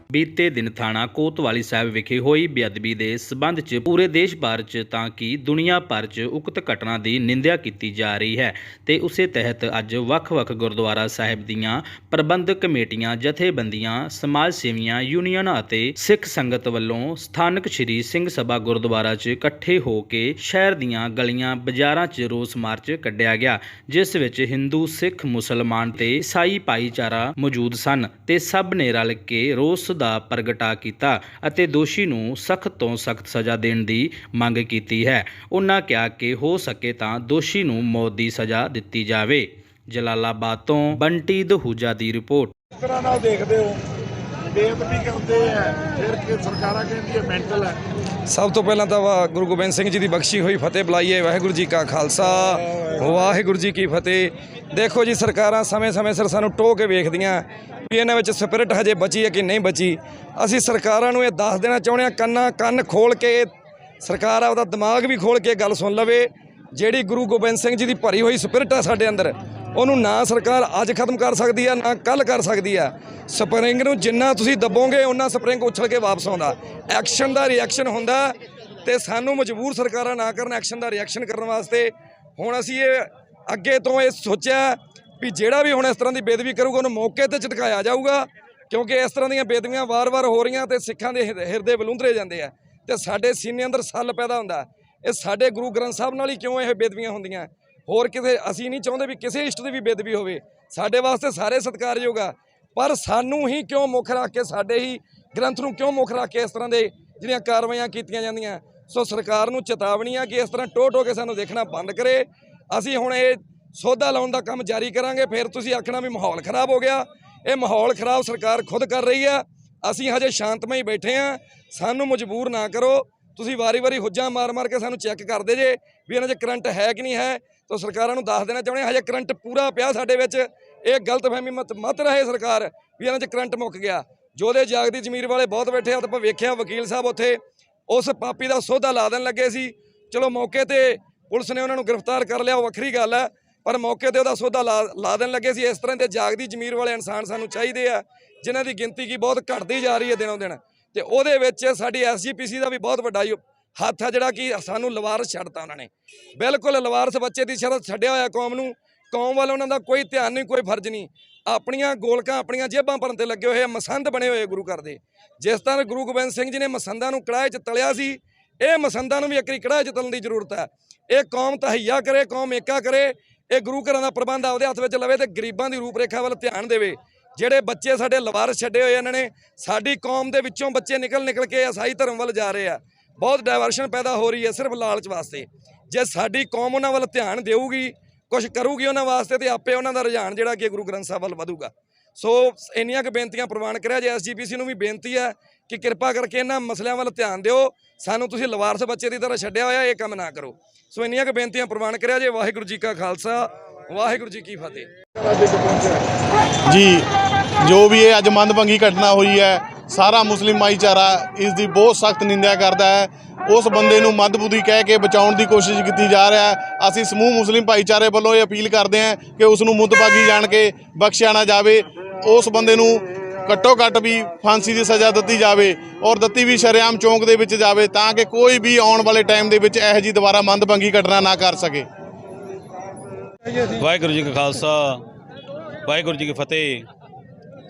ਬੀਤੇ ਦਿਨ ਥਾਣਾ ਕੋਤਵਾਲੀ ਸਾਹਿਬ ਵਿਖੇ ਹੋਈ ਬੇਅਦਬੀ ਦੇ ਸਬੰਧ 'ਚ ਪੂਰੇ ਦੇਸ਼ ਭਰ 'ਚ ਤਾਂ ਕਿ ਦੁਨੀਆ ਭਰ 'ਚ ਉਕਤ ਘਟਨਾ ਦੀ ਨਿੰਦਿਆ ਕੀਤੀ ਜਾ ਰਹੀ ਹੈ ਤੇ ਉਸੇ ਤਹਿਤ ਅੱਜ ਵੱਖ-ਵੱਖ ਗੁਰਦੁਆਰਾ ਸਾਹਿਬ ਦੀਆਂ ਪ੍ਰਬੰਧਕ ਕਮੇਟੀਆਂ, ਜਥੇਬੰਦੀਆਂ, ਸਮਾਜ ਸੇਵੀਆਂ, ਯੂਨੀਅਨਾਂ ਅਤੇ ਸਿੱਖ ਸੰਗਤ ਵੱਲੋਂ ਸਥਾਨਕ ਸ਼੍ਰੀ ਸਿੰਘ ਸਭਾ ਗੁਰਦੁਆਰਾ 'ਚ ਇਕੱਠੇ ਹੋ ਕੇ ਸ਼ਹਿਰ ਦੀਆਂ ਗਲੀਆਂ ਬਾਜ਼ਾਰਾਂ 'ਚ ਰੋਸ ਮਾਰਚ ਕੱਢਿਆ ਗਿਆ, ਜਿਸ ਵਿੱਚ ਹਿੰਦੂ, ਸਿੱਖ, ਮੁਸਲਮਾਨ ਤੇ ਈਸਾਈ ਭਾਈਚਾਰਾ ਮੌਜੂਦ ਸਨ ਤੇ ਸਭ ਨੇ ਰਲ ਕੇ ਰੋਸ ਦਾ ਪ੍ਰਗਟਾ ਕੀਤਾ ਅਤੇ ਦੋਸ਼ੀ ਨੂੰ ਸਖਤ ਤੋਂ ਸਖਤ ਸਜ਼ਾ ਦੇਣ ਦੀ ਮੰਗ ਕੀਤੀ ਹੈ। ਉਹਨਾਂ ਕਿਹਾ ਕਿ ਹੋ ਸਕੇ ਤਾਂ ਦੋਸ਼ੀ ਨੂੰ ਮੌਤ ਦੀ ਸਜ਼ਾ ਦਿੱਤੀ ਜਾਵੇ। ਜਲਾਲਾਬਾਦ ਤੋਂ ਬੰਟੀ ਦਹੂਜਾ ਦੀ ਰਿਪੋਰਟ। ਇਸ ਤਰ੍ਹਾਂ ਨਾਲ ਦੇਖਦੇ ਹੋ ਬੇਅਦਬੀ ਕਰਦੇ ਆ, ਫਿਰ ਕਿ ਸਰਕਾਰਾਂ ਕਹਿੰਦੀਆਂ ਮੈਂਟਲ ਹੈ। ਸਭ ਤੋਂ ਪਹਿਲਾਂ ਤਾਂ ਗੁਰੂ ਗੋਬਿੰਦ ਸਿੰਘ ਜੀ ਦੀ ਬਖਸ਼ੀ ਹੋਈ ਫਤਿਹ ਬੁਲਾਈਏ। ਵਾਹਿਗੁਰੂ ਜੀ ਕਾ ਖਾਲਸਾ, ਵਾਹਿਗੁਰੂ ਜੀ ਕੀ ਫਤਿਹ। ਦੇਖੋ ਜੀ, ਸਰਕਾਰਾਂ ਸਮੇਂ-ਸਮੇਂ ਸਿਰ ਸਾਨੂੰ ਟੋਹ ਕੇ ਵੇਖਦੀਆਂ ਵੀ ਇਹਨਾਂ ਵਿੱਚ ਸਪਿਰਿਟ ਹਜੇ ਬਚੀ ਹੈ ਕਿ ਨਹੀਂ ਬਚੀ। ਅਸੀਂ ਸਰਕਾਰਾਂ ਨੂੰ ਇਹ ਦੱਸ ਦੇਣਾ ਚਾਹੁੰਦੇ ਹਾਂ, ਕੰਨ ਖੋਲ ਕੇ ਸਰਕਾਰ ਆਪਦਾ ਦਿਮਾਗ ਵੀ ਖੋਲ ਕੇ ਗੱਲ ਸੁਣ ਲਵੇ। ਜਿਹੜੀ ਗੁਰੂ ਗੋਬਿੰਦ ਸਿੰਘ ਜੀ ਦੀ ਭਰੀ ਹੋਈ ਸਪਿਰਿਟ ਆ ਸਾਡੇ ਅੰਦਰ, ਉਹਨੂੰ ਨਾ ਸਰਕਾਰ ਅੱਜ ਖਤਮ ਕਰ ਸਕਦੀ ਆ, ਨਾ ਕੱਲ੍ਹ ਕਰ ਸਕਦੀ ਆ। ਸਪਰਿੰਗ ਨੂੰ ਜਿੰਨਾ ਤੁਸੀਂ ਦੱਬੋਗੇ ਉਹਨਾਂ ਸਪਰਿੰਗ ਉਛਲ ਕੇ ਵਾਪਸ ਆਉਂਦਾ। ਐਕਸ਼ਨ ਦਾ ਰਿਐਕਸ਼ਨ ਹੁੰਦਾ ਤੇ ਸਾਨੂੰ ਮਜਬੂਰ ਸਰਕਾਰਾਂ ਨਾ ਕਰਨ ਐਕਸ਼ਨ ਦਾ ਰਿਐਕਸ਼ਨ ਕਰਨ ਵਾਸਤੇ। ਹੁਣ ਅਸੀਂ ਇਹ ਅੱਗੇ ਤੋਂ ਇਹ ਸੋਚਿਆ ਵੀ ਜਿਹੜਾ ਵੀ ਹੁਣ ਇਸ ਤਰ੍ਹਾਂ ਦੀ ਬੇਦਬੀ ਕਰੂਗਾ ਉਹਨੂੰ ਮੌਕੇ 'ਤੇ ਝਟਕਾਇਆ ਜਾਊਗਾ, ਕਿਉਂਕਿ ਇਸ ਤਰ੍ਹਾਂ ਦੀਆਂ ਬੇਦਬੀਆਂ ਵਾਰ-ਵਾਰ ਹੋ ਰਹੀਆਂ ਤੇ ਸਿੱਖਾਂ ਦੇ ਹਿਰਦੇ ਬਲੂੰਦਰੇ ਜਾਂਦੇ ਆ ਤੇ ਸਾਡੇ ਸੀਨੇ ਅੰਦਰ ਸੱਲ ਪੈਦਾ ਹੁੰਦਾ। ਇਹ ਸਾਡੇ ਗੁਰੂ ਗ੍ਰੰਥ ਸਾਹਿਬ ਨਾਲ ਹੀ ਕਿਉਂ ਇਹ ਬੇਦਬੀਆਂ ਹੁੰਦੀਆਂ? ਹੋਰ ਕਿਤੇ ਅਸੀਂ ਨਹੀਂ ਚਾਹੁੰਦੇ ਵੀ ਕਿਸੇ ਇਸ਼ਟ ਦੀ ਵੀ ਬੇਦਬੀ ਹੋਵੇ। ਸਾਡੇ ਵਾਸਤੇ ਸਾਰੇ ਸਤਿਕਾਰਯੋਗ ਆ, ਪਰ ਸਾਨੂੰ ਹੀ ਕਿਉਂ ਮੁੱਖ ਰੱਖ ਕੇ, ਸਾਡੇ ਹੀ ਗ੍ਰੰਥ ਨੂੰ ਕਿਉਂ ਮੁੱਖ ਰੱਖ ਕੇ ਇਸ ਤਰ੍ਹਾਂ ਦੇ ਜਿਹੜੀਆਂ ਕਾਰਵਾਈਆਂ ਕੀਤੀਆਂ ਜਾਂਦੀਆਂ। ਸੋ ਸਰਕਾਰ ਨੂੰ ਚੇਤਾਵਨੀ ਆ ਕਿ ਇਸ ਤਰ੍ਹਾਂ ਟੋਹ ਕੇ ਸਾਨੂੰ ਦੇਖਣਾ ਬੰਦ ਕਰੇ। ਅਸੀਂ ਹੁਣ ਇਹ ਸੌਦਾ ਲਾਉਣ ਦਾ ਕੰਮ ਜਾਰੀ ਕਰਾਂਗੇ। ਫਿਰ ਤੁਸੀਂ ਆਖਣਾ ਵੀ ਮਾਹੌਲ ਖਰਾਬ ਹੋ ਗਿਆ। ਇਹ ਮਾਹੌਲ ਖਰਾਬ ਸਰਕਾਰ ਖੁਦ ਕਰ ਰਹੀ ਆ। ਅਸੀਂ ਹਜੇ ਸ਼ਾਂਤਮਈ ਬੈਠੇ ਆ। ਸਾਨੂੰ ਮਜਬੂਰ ਨਾ ਕਰੋ। ਤੁਸੀਂ ਵਾਰੀ-ਵਾਰੀ ਹੁੱਜਾਂ ਮਾਰ ਕੇ ਸਾਨੂੰ ਚੈੱਕ ਕਰਦੇ ਜੇ ਵੀ ਇਹਨਾਂ 'ਚ ਕਰੰਟ ਹੈ ਕਿ ਨਹੀਂ ਹੈ। ਤਾਂ ਸਰਕਾਰਾਂ ਨੂੰ ਦੱਸ ਦੇਣਾ ਚਾਹੁੰਦੇ ਹਜੇ ਕਰੰਟ ਪੂਰਾ ਪਿਆ ਸਾਡੇ ਵਿੱਚ। ਇਹ ਗਲਤਫਹਿਮੀ ਮਤ ਰਹੇ ਸਰਕਾਰ ਵੀ ਇਹਨਾਂ 'ਚ ਕਰੰਟ ਮੁੱਕ ਗਿਆ। ਜੋਧੇ ਜਾਗਦੀ ਜ਼ਮੀਰ ਵਾਲੇ ਬਹੁਤ ਬੈਠੇ ਆ। ਆਪਾਂ ਵੇਖਿਆ ਵਕੀਲ ਸਾਹਿਬ ਉੱਥੇ ਉਸ ਪਾਪੀ ਦਾ ਸੌਦਾ ਲਾ ਦੇਣ ਲੱਗੇ ਸੀ। ਚਲੋ ਮੌਕੇ 'ਤੇ ਪੁਲਿਸ ਨੇ ਉਹਨਾਂ ਨੂੰ ਗ੍ਰਿਫਤਾਰ ਕਰ ਲਿਆ, ਉਹ ਵੱਖਰੀ ਗੱਲ ਹੈ, ਪਰ ਮੌਕੇ 'ਤੇ ਉਹਦਾ ਸੌਦਾ ਲਾ ਦੇਣ ਲੱਗੇ ਸੀ। ਇਸ ਤਰ੍ਹਾਂ ਦੇ ਜਾਗਦੀ ਜ਼ਮੀਰ ਵਾਲੇ ਇਨਸਾਨ ਸਾਨੂੰ ਚਾਹੀਦੇ ਆ, ਜਿਨ੍ਹਾਂ ਦੀ ਗਿਣਤੀ ਕੀ ਬਹੁਤ ਘਟਦੀ ਜਾ ਰਹੀ ਹੈ ਦਿਨੋਂ ਦਿਨ। ਤੇ ਉਹਦੇ ਵਿੱਚ ਸਾਡੀ SGPC ਦਾ ਵੀ ਬਹੁਤ ਵੱਡਾ ਹੱਥ ਆ, ਜਿਹੜਾ ਕਿ ਸਾਨੂੰ ਲਵਾਰਸ ਛੱਡਤਾ ਉਹਨਾਂ ਨੇ। ਬਿਲਕੁਲ ਲਵਾਰਸ ਬੱਚੇ ਦੀ ਸ਼ਰਤ ਛੱਡਿਆ ਹੋਇਆ ਕੌਮ ਨੂੰ। ਕੌਮ ਵੱਲ ਉਹਨਾਂ ਦਾ ਕੋਈ ਧਿਆਨ ਨਹੀਂ, ਕੋਈ ਫਰਜ਼ ਨਹੀਂ। ਆਪਣੀਆਂ ਗੋਲਕਾਂ, ਆਪਣੀਆਂ ਜੇਬਾਂ ਭਰਨ ਤੇ ਲੱਗੇ ਹੋਏ ਆ। ਮਸੰਦ ਬਣੇ ਹੋਏ ਗੁਰੂ ਘਰ ਦੇ। ਜਿਸ ਤਰ੍ਹਾਂ ਗੁਰੂ ਗੋਬਿੰਦ ਸਿੰਘ ਜੀ ਨੇ ਮਸੰਦਾਂ ਨੂੰ ਕੜਾਹੇ 'ਚ ਤਲਿਆ ਸੀ, ਇਹ ਮਸੰਦਾਂ ਨੂੰ ਵੀ ਇੱਕ ਵਾਰੀ ਕੜਾਹੇ 'ਚ ਤਲਣ ਦੀ ਜ਼ਰੂਰਤ ਹੈ। ਇਹ ਕੌਮ ਤਹਈਆ ਕਰੇ, ਕੌਮ ਏਕਾ ਕਰੇ। ਇਹ ਗੁਰੂ ਘਰਾਂ ਦਾ ਪ੍ਰਬੰਧ ਆਪਦੇ ਹੱਥ ਵਿੱਚ ਲਵੇ ਤੇ ਗਰੀਬਾਂ ਦੀ ਰੂਪਰੇਖਾ ਵੱਲ ਧਿਆਨ ਦੇਵੇ। ਜਿਹੜੇ ਬੱਚੇ ਸਾਡੇ ਲਵਾਰਸ ਛੱਡੇ ਹੋਏ ਇਹਨਾਂ ਨੇ, ਸਾਡੀ ਕੌਮ ਦੇ ਵਿੱਚੋਂ ਬੱਚੇ ਨਿਕਲ ਕੇ ਈਸਾਈ ਧਰਮ ਵੱਲ ਜਾ ਰਹੇ ਆ। ਬਹੁਤ ਡਾਇਵਰਸ਼ਨ ਪੈਦਾ ਹੋ ਰਹੀ ਹੈ ਸਿਰਫ ਲਾਲਚ ਵਾਸਤੇ। ਜੇ ਸਾਡੀ ਕੌਮ ਉਹਨਾਂ ਵੱਲ ਧਿਆਨ ਦੇਊਗੀ, ਕੁਛ ਕਰੂਗੀ ਉਹਨਾਂ ਵਾਸਤੇ, ਤੇ ਆਪੇ ਉਹਨਾਂ ਦਾ ਰੁਝਾਨ ਜਿਹੜਾ ਕਿ ਗੁਰੂ ਗ੍ਰੰਥ ਸਾਹਿਬ ਵੱਲ ਵਧੂਗਾ। ਸੋ ਇੰਨੀਆਂ ਕੁ ਬੇਨਤੀਆਂ ਪ੍ਰਵਾਨ ਕਰਿਆ ਜੇ। SGPC ਨੂੰ ਵੀ ਬੇਨਤੀ ਹੈ ਕਿ ਕਿਰਪਾ ਕਰਕੇ ਇਹਨਾਂ ਮਸਲਿਆਂ ਵੱਲ ਧਿਆਨ ਦਿਓ। ਸਾਨੂੰ ਤੁਸੀਂ ਲਵਾਰਸ ਬੱਚੇ ਦੀ ਤਰ੍ਹਾਂ ਛੱਡਿਆ ਹੋਇਆ, ਇਹ ਕੰਮ ਨਾ ਕਰੋ। ਸੋ ਇੰਨੀਆਂ ਕੁ ਬੇਨਤੀਆਂ ਪ੍ਰਵਾਨ ਕਰਿਆ ਜੇ। ਵਾਹਿਗੁਰੂ ਜੀ ਕਾ ਖਾਲਸਾ, ਵਾਹਿਗੁਰੂ ਜੀ ਕੀ ਫਤਿਹ। ਜੀ, ਜੋ ਵੀ ਇਹ ਅੱਜ ਮੰਦਭੰਗੀ ਘਟਨਾ ਹੋਈ ਹੈ, ਸਾਰਾ ਮੁਸਲਿਮ ਭਾਈਚਾਰਾ ਇਸ ਦੀ ਬਹੁਤ ਸਖਤ ਨਿੰਦਿਆ ਕਰਦਾ ਹੈ। ਉਸ ਬੰਦੇ ਨੂੰ ਮੰਦਬੁੱਧੀ ਕਹਿ ਕੇ ਬਚਾਉਣ ਦੀ ਕੋਸ਼ਿਸ਼ ਕੀਤੀ ਜਾ ਰਿਹਾ ਹੈ। ਅਸੀਂ ਸਮੂਹ ਮੁਸਲਿਮ ਭਾਈਚਾਰੇ ਵੱਲੋਂ ਇਹ ਅਪੀਲ ਕਰਦੇ ਹਾਂ ਕਿ ਉਸ ਨੂੰ ਮੁੱਦਭਾਗੀ ਜਾਣ ਕੇ ਬਖਸ਼ਿਆ ਨਾ ਜਾਵੇ। ਉਸ ਬੰਦੇ ਨੂੰ ਘੱਟੋ ਘੱਟ ਵੀ ਫਾਂਸੀ ਦੀ ਸਜ਼ਾ ਦਿੱਤੀ ਜਾਵੇ, ਔਰ ਦਿੱਤੀ ਵੀ ਸ਼ਰੇਆਮ ਚੌਂਕ ਦੇ ਵਿੱਚ ਜਾਵੇ, ਤਾਂ ਕਿ ਕੋਈ ਵੀ ਆਉਣ ਵਾਲੇ ਟਾਈਮ ਦੇ ਵਿੱਚ ਇਹੋ ਜਿਹੀ ਦੁਬਾਰਾ ਮੰਦਭੰਗੀ ਘਟਨਾ ਨਾ ਕਰ ਸਕੇ। ਵਾਹਿਗੁਰੂ ਜੀ ਕਾ ਖਾਲਸਾ, ਵਾਹਿਗੁਰੂ ਜੀ ਕੀ ਫਤਿਹ।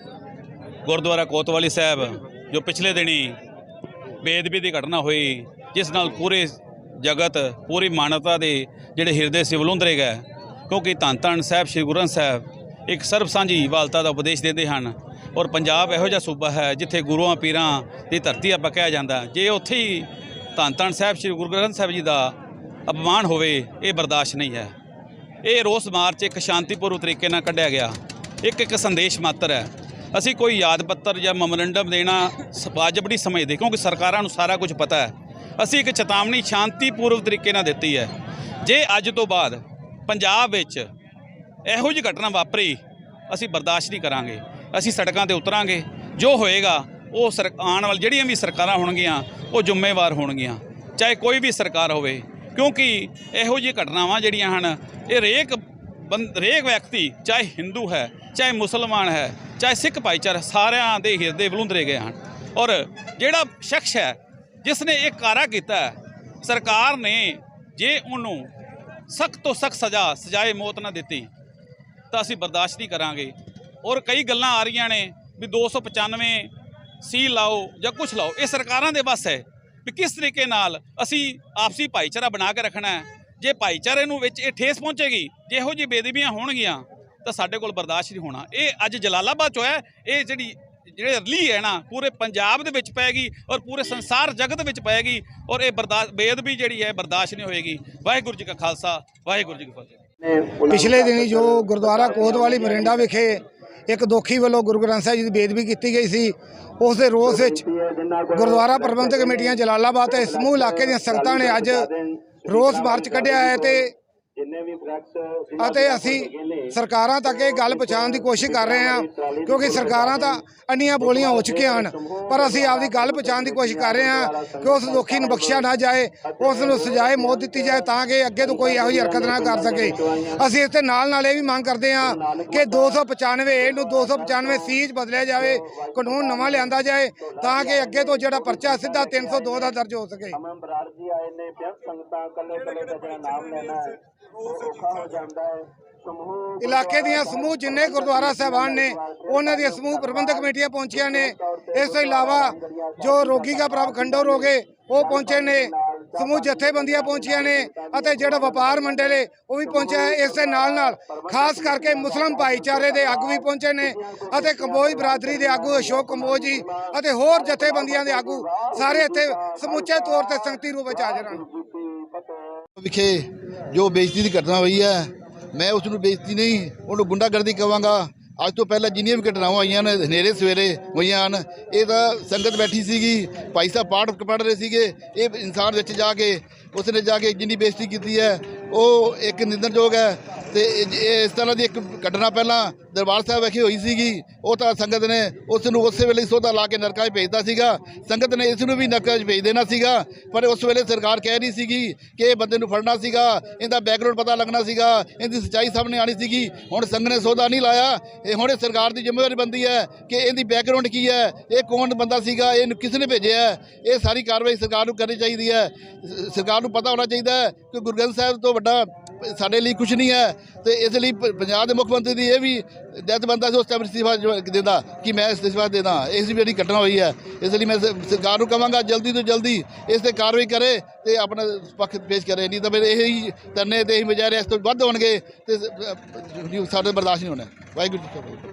ਗੁਰਦੁਆਰਾ ਕੋਤਵਾਲੀ ਸਾਹਿਬ ਜੋ ਪਿਛਲੇ ਦਿਨੀ ਬੇਅਦਬੀ ਦੀ ਘਟਨਾ ਹੋਈ, ਜਿਸ ਨਾਲ ਪੂਰੇ ਜਗਤ, ਪੂਰੀ ਮਾਨਵਤਾ ਦੇ ਜਿਹੜੇ ਹਿਰਦੇ ਸੀ ਬਲੁੰਦਰੇ ਗਏ, ਕਿਉਂਕਿ ਧੰਨ ਧੰਨ ਸਾਹਿਬ ਸ਼੍ਰੀ ਗੁਰੂ ਗ੍ਰੰਥ ਸਾਹਿਬ ਇੱਕ ਸਰਬ ਸਾਂਝੀ ਵਾਲਤਾ ਦਾ ਉਪਦੇਸ਼ ਦਿੰਦੇ ਹਨ। ਔਰ ਪੰਜਾਬ ਇਹੋ ਜਿਹਾ ਸੂਬਾ ਹੈ ਜਿੱਥੇ ਗੁਰੂਆਂ ਪੀਰਾਂ ਦੀ ਧਰਤੀ ਆਪਾਂ ਕਿਹਾ ਜਾਂਦਾ। ਜੇ ਉੱਥੇ ਹੀ ਧੰਨ ਧੰਨ ਸਾਹਿਬ ਸ਼੍ਰੀ ਗੁਰੂ ਗ੍ਰੰਥ ਸਾਹਿਬ ਜੀ ਦਾ ਅਪਮਾਨ ਹੋਵੇ, ਇਹ ਬਰਦਾਸ਼ਤ ਨਹੀਂ ਹੈ। ਇਹ ਰੋਸ ਮਾਰਚ ਇੱਕ ਸ਼ਾਂਤੀਪੂਰਵਕ ਤਰੀਕੇ ਨਾਲ ਕੱਢਿਆ ਗਿਆ, ਇੱਕ ਸੰਦੇਸ਼ ਮਾਤਰ ਹੈ। ਅਸੀਂ ਕੋਈ ਯਾਦ ਪੱਤਰ ਜਾਂ ਮੈਮੋਰੰਡਮ ਦੇਣਾ ਵਾਜਬ ਨਹੀਂ ਸਮਝਦੇ, ਕਿਉਂਕਿ ਸਰਕਾਰਾਂ ਨੂੰ ਸਾਰਾ ਕੁਝ ਪਤਾ ਹੈ। ਅਸੀਂ ਇੱਕ ਚੇਤਾਵਨੀ ਸ਼ਾਂਤੀਪੂਰਵਕ ਤਰੀਕੇ ਨਾਲ ਦਿੱਤੀ ਹੈ। ਜੇ ਅੱਜ ਤੋਂ ਬਾਅਦ ਪੰਜਾਬ ਵਿੱਚ ਇਹੋ ਜਿਹੀ ਘਟਨਾ ਵਾਪਰੀ, ਅਸੀਂ ਬਰਦਾਸ਼ਤ ਨਹੀਂ ਕਰਾਂਗੇ। ਅਸੀਂ ਸੜਕਾਂ 'ਤੇ ਉਤਰਾਂਗੇ। ਜੋ ਹੋਏਗਾ ਉਹ ਆਉਣ ਵਾਲੀ ਜਿਹੜੀਆਂ ਵੀ ਸਰਕਾਰਾਂ ਹੋਣਗੀਆਂ ਉਹ ਜ਼ਿੰਮੇਵਾਰ ਹੋਣਗੀਆਂ, ਚਾਹੇ ਕੋਈ ਵੀ ਸਰਕਾਰ ਹੋਵੇ, ਕਿਉਂਕਿ ਇਹੋ ਜਿਹੀ ਘਟਨਾਵਾਂ ਜਿਹੜੀਆਂ ਹਨ ਇਹ ਹਰੇਕ ਵਿਅਕਤੀ, ਚਾਹੇ ਹਿੰਦੂ ਹੈ, ਚਾਹੇ ਮੁਸਲਮਾਨ ਹੈ, ਚਾਹੇ ਸਿੱਖ ਭਾਈਚਾਰਾ, ਸਾਰਿਆਂ ਦੇ ਹਿਰਦੇ ਬਲੁੰਦਰੇ ਗਏ ਹਨ। ਔਰ ਜਿਹੜਾ ਸ਼ਖਸ ਹੈ ਜਿਸ ਨੇ ਇਹ ਕਾਰਾ ਕੀਤਾ ਹੈ, ਸਰਕਾਰ ਨੇ ਜੇ ਉਹਨੂੰ ਸਖਤ ਤੋਂ ਸਖਤ ਸਜ਼ਾਏ ਮੌਤ ਨਾ ਦਿੱਤੀ ਤਾਂ ਅਸੀਂ ਬਰਦਾਸ਼ਤ ਨਹੀਂ ਕਰਾਂਗੇ। ਔਰ ਕਈ ਗੱਲਾਂ ਆ ਰਹੀਆਂ ਨੇ ਵੀ 295 ਸੀ ਲਾਓ ਜਾਂ ਕੁਛ ਲਾਓ, ਇਹ ਸਰਕਾਰਾਂ ਦੇ ਵੱਸ ਹੈ ਵੀ ਕਿਸ ਤਰੀਕੇ ਨਾਲ ਅਸੀਂ ਆਪਸੀ ਭਾਈਚਾਰਾ ਬਣਾ ਕੇ ਰੱਖਣਾ ਹੈ। ਜੇ ਭਾਈਚਾਰੇ ਨੂੰ ਵਿੱਚ ਇਹ ਠੇਸ ਪਹੁੰਚੇਗੀ, ਜੇ ਇਹੋ ਜਿਹੀ ਬੇਅਦਬੀਆਂ ਹੋਣਗੀਆਂ ਤਾਂ ਸਾਡੇ ਕੋਲ ਬਰਦਾਸ਼ਤ ਨਹੀਂ ਹੋਣਾ। ਇਹ ਅੱਜ ਜਲਾਲਾਬਾਦ 'ਚ ਹੋਇਆ, ਇਹ ਜਿਹੜੇ ਰਲੀ ਹੈ ਨਾ ਪੂਰੇ ਪੰਜਾਬ ਦੇ ਵਿੱਚ ਪਏਗੀ ਔਰ ਪੂਰੇ ਸੰਸਾਰ ਜਗਤ ਵਿੱਚ ਪਏਗੀ ਔਰ ਇਹ ਬੇਅਦਬੀ ਜਿਹੜੀ ਹੈ ਬਰਦਾਸ਼ਤ ਨਹੀਂ ਹੋਏਗੀ। ਵਾਹਿਗੁਰੂ ਜੀ ਕਾ ਖਾਲਸਾ, ਵਾਹਿਗੁਰੂ ਜੀ ਕੀ ਫਤਿਹ। ਪਿਛਲੇ ਦਿਨੀ ਜੋ ਗੁਰਦੁਆਰਾ ਕੋਤਵਾਲੀ ਮਰਿੰਡਾ ਵਿਖੇ ਇੱਕ ਦੋਖੀ ਵੱਲੋਂ ਗੁਰੂ ਗ੍ਰੰਥ ਸਾਹਿਬ ਜੀ ਦੀ ਬੇਅਦਬੀ ਕੀਤੀ ਗਈ ਸੀ, ਉਸ ਦੇ ਰੋਸ ਵਿੱਚ ਗੁਰਦੁਆਰਾ ਪ੍ਰਬੰਧਕ ਕਮੇਟੀਆਂ ਜਲਾਲਾਬਾਦ ਤੇ ਸਮੂਹ ਇਲਾਕੇ ਦੀਆਂ ਸੰਗਤਾਂ ਨੇ ਅੱਜ ਰੋਸ ਮਾਰਚ ਕੱਢਿਆ ਹੈ ਅਤੇ ਅਸੀਂ ਸਰਕਾਰਾਂ ਤੱਕ ਇਹ ਗੱਲ ਪਹੁੰਚਾਉਣ ਦੀ ਕੋਸ਼ਿਸ਼ ਕਰ ਰਹੇ ਹਾਂ, ਕਿਉਂਕਿ ਸਰਕਾਰਾਂ ਤਾਂ ਅੰਨੀਆਂ ਬੋਲੀਆਂ ਹੋ ਚੁੱਕੀਆਂ ਹਨ, ਪਰ ਅਸੀਂ ਆਪਦੀ ਗੱਲ ਪਹੁੰਚਾਉਣ ਦੀ ਕੋਸ਼ਿਸ਼ ਕਰ ਰਹੇ ਹਾਂ ਕਿ ਉਸ ਦੋਖੀ ਨੂੰ ਬਖਸ਼ਿਆ ਨਾ ਜਾਏ, ਉਸ ਨੂੰ ਸਜ਼ਾਏ ਮੌਤ ਦਿੱਤੀ ਜਾਏ ਤਾਂ ਕਿ ਅੱਗੇ ਤੋਂ ਕੋਈ ਇਹੋ ਜਿਹੀ ਹਰਕਤ ਨਾ ਕਰ ਸਕੇ। ਅਸੀਂ ਇਸ ਦੇ ਨਾਲ ਇਹ ਵੀ ਮੰਗ ਕਰਦੇ ਹਾਂ ਕਿ 295 ਨੂੰ 295 ਸੀ 'ਚ ਬਦਲਿਆ ਜਾਵੇ, ਕਾਨੂੰਨ ਨਵਾਂ ਲਿਆਂਦਾ ਜਾਏ ਤਾਂ ਕਿ ਅੱਗੇ ਤੋਂ ਜਿਹੜਾ ਪਰਚਾ ਸਿੱਧਾ 302 ਦਾ ਦਰਜ ਹੋ ਸਕੇ। ਇਲਾਕੇ ਦੀਆਂ ਸਮੂਹ ਜਿੰਨੇ ਗੁਰਦੁਆਰਾ ਸਾਹਿਬਾਨ ਨੇ ਉਹਨਾਂ ਦੀਆਂ ਸਮੂਹ ਪ੍ਰਬੰਧਕ ਕਮੇਟੀਆਂ ਪਹੁੰਚੀਆਂ ਨੇ। ਇਸ ਤੋਂ ਇਲਾਵਾ ਜੋ ਰੋਗੀ ਦਾ ਪ੍ਰਭ ਖੰਡੋਰ ਹੋ ਗਏ ਉਹ ਪਹੁੰਚੇ ਨੇ, ਸਮੂਹ ਜਥੇਬੰਦੀਆਂ ਪਹੁੰਚੀਆਂ ਨੇ ਅਤੇ ਜਿਹੜਾ ਵਪਾਰ ਮੰਡਲ ਹੈ ਉਹ ਵੀ ਪਹੁੰਚਿਆ ਹੈ। ਇਸ ਦੇ ਨਾਲ ਖਾਸ ਕਰਕੇ ਮੁਸਲਿਮ ਭਾਈਚਾਰੇ ਦੇ ਆਗੂ ਵੀ ਪਹੁੰਚੇ ਨੇ ਅਤੇ ਕੰਬੋਜ ਬਰਾਦਰੀ ਦੇ ਆਗੂ ਅਸ਼ੋਕ ਕੰਬੋਜ ਜੀ ਅਤੇ ਹੋਰ ਜਥੇਬੰਦੀਆਂ ਦੇ ਆਗੂ ਸਾਰੇ ਇੱਥੇ ਸਮੁੱਚੇ ਤੌਰ ਤੇ ਸੰਗਤੀ ਰੂਪ ਵਿੱਚ ਹਾਜ਼ਰ ਹਨ। ਵਿਖੇ ਜੋ ਬੇਇੱਜ਼ਤੀ ਦੀ ਘਟਨਾ ਹੋਈ ਹੈ, ਮੈਂ ਉਸ ਨੂੰ ਬੇਇੱਜ਼ਤੀ ਨਹੀਂ, ਉਹਨੂੰ ਗੁੰਡਾਗਰਦੀ ਕਹਾਂਗਾ। ਅੱਜ ਤੋਂ ਪਹਿਲਾਂ ਜਿੰਨੀਆਂ ਵੀ ਘਟਨਾਵਾਂ ਹੋਈਆਂ ਨੇ ਹਨੇਰੇ ਸਵੇਰੇ ਹੋਈਆਂ ਹਨ, ਇਹ ਤਾਂ ਸੰਗਤ ਬੈਠੀ ਸੀਗੀ, ਭਾਈ ਸਾਹਿਬ ਪਾਠ ਪੜ੍ਹ ਰਹੇ ਸੀਗੇ, ਇਹ ਇਨਸਾਨ ਵਿੱਚ ਜਾ ਕੇ ਉਸਨੇ ਜਾ ਕੇ ਜਿੰਨੀ ਬੇਇੱਜ਼ਤੀ ਕੀਤੀ ਹੈ ਉਹ ਇੱਕ ਨਿੰਦਣਯੋਗ ਹੈ। ਤੇ ਇਸ ਤਰ੍ਹਾਂ ਦੀ ਇੱਕ ਘਟਨਾ ਪਹਿਲਾਂ ਦਰਬਾਰ ਸਾਹਿਬ ਵਿਖੇ ਹੋਈ ਸੀਗੀ, ਉਹ ਤਾਂ ਸੰਗਤ ਨੇ ਉਸ ਨੂੰ ਉਸੇ ਵੇਲੇ ਸੋਧਾ ਲਾ ਕੇ ਨਰਕਾਂ 'ਚ ਭੇਜਦਾ ਸੀਗਾ। ਸੰਗਤ ਨੇ ਇਸ ਨੂੰ ਵੀ ਨਰਕਾਂ 'ਚ ਭੇਜ ਦੇਣਾ ਸੀਗਾ, ਪਰ ਉਸ ਵੇਲੇ ਸਰਕਾਰ ਕਹਿ ਰਹੀ ਸੀਗੀ ਕਿ ਇਹ ਬੰਦੇ ਨੂੰ ਫੜਨਾ ਸੀਗਾ, ਇਹਦਾ ਬੈਕਗਰਾਉਂਡ ਪਤਾ ਲੱਗਣਾ ਸੀਗਾ, ਇਹਦੀ ਸੱਚਾਈ ਸਾਹਮਣੇ ਆਣੀ ਸੀਗੀ। ਹੁਣ ਸੰਗਤ ਨੇ ਸੋਧਾ ਨਹੀਂ ਲਾਇਆ, ਇਹ ਹੁਣ ਸਰਕਾਰ ਦੀ ਜ਼ਿੰਮੇਵਾਰੀ ਬਣਦੀ ਹੈ ਕਿ ਇਹਦੀ ਬੈਕਗਰਾਉਂਡ ਕੀ ਹੈ, ਇਹ ਕੌਣ ਬੰਦਾ ਸੀਗਾ, ਇਹਨੂੰ ਕਿਸ ਨੇ ਭੇਜਿਆ, ਇਹ ਸਾਰੀ ਕਾਰਵਾਈ ਸਰਕਾਰ ਨੂੰ ਕਰਨੀ ਚਾਹੀਦੀ ਹੈ। ਸਰਕਾਰ ਨੂੰ ਪਤਾ ਹੋਣਾ ਚਾਹੀਦਾ ਹੈ ਕਿ ਗੁਰੂ ਗ੍ਰੰਥ ਸਾਹਿਬ ਤੋਂ ਵੱਡਾ ਸਾਡੇ ਲਈ ਕੁਝ ਨਹੀਂ ਹੈ, ਤੇ ਇਸ ਲਈ ਪੰਜਾਬ ਦੇ ਮੁੱਖ ਮੰਤਰੀ ਦੀ ਇਹ ਵੀ ਡੈਥ ਬੰਦਾ ਸੀ ਉਸ ਟਾਈਮ ਇਸਤੀਫਾ ਦਿੰਦਾ ਕਿ ਮੈਂ ਇਸਤੀਫਾ ਦੇਦਾ। ਇਸ ਵੀ ਜਿਹੜੀ ਘਟਨਾ ਹੋਈ ਹੈ, ਇਸ ਲਈ ਮੈਂ ਸਰਕਾਰ ਨੂੰ ਕਹਾਂਗਾ ਜਲਦੀ ਤੋਂ ਜਲਦੀ ਇਸ 'ਤੇ ਕਾਰਵਾਈ ਕਰੇ ਤੇ ਆਪਣਾ ਪੱਖ ਪੇਸ਼ ਕਰੇ, ਨਹੀਂ ਤਾਂ ਫਿਰ ਇਹੀ ਧਰਨੇ ਤੇ ਇਹੀ ਮੁਜ਼ਾਹਰੇ ਇਸ ਤੋਂ ਵੱਧ ਹੋਣਗੇ ਤੇ ਸਾਡੇ ਬਰਦਾਸ਼ਤ ਨਹੀਂ ਹੋਣਾ। ਵਾਹਿਗੁਰੂ ਜੀ ਕਾ ਖਾਲਸਾ।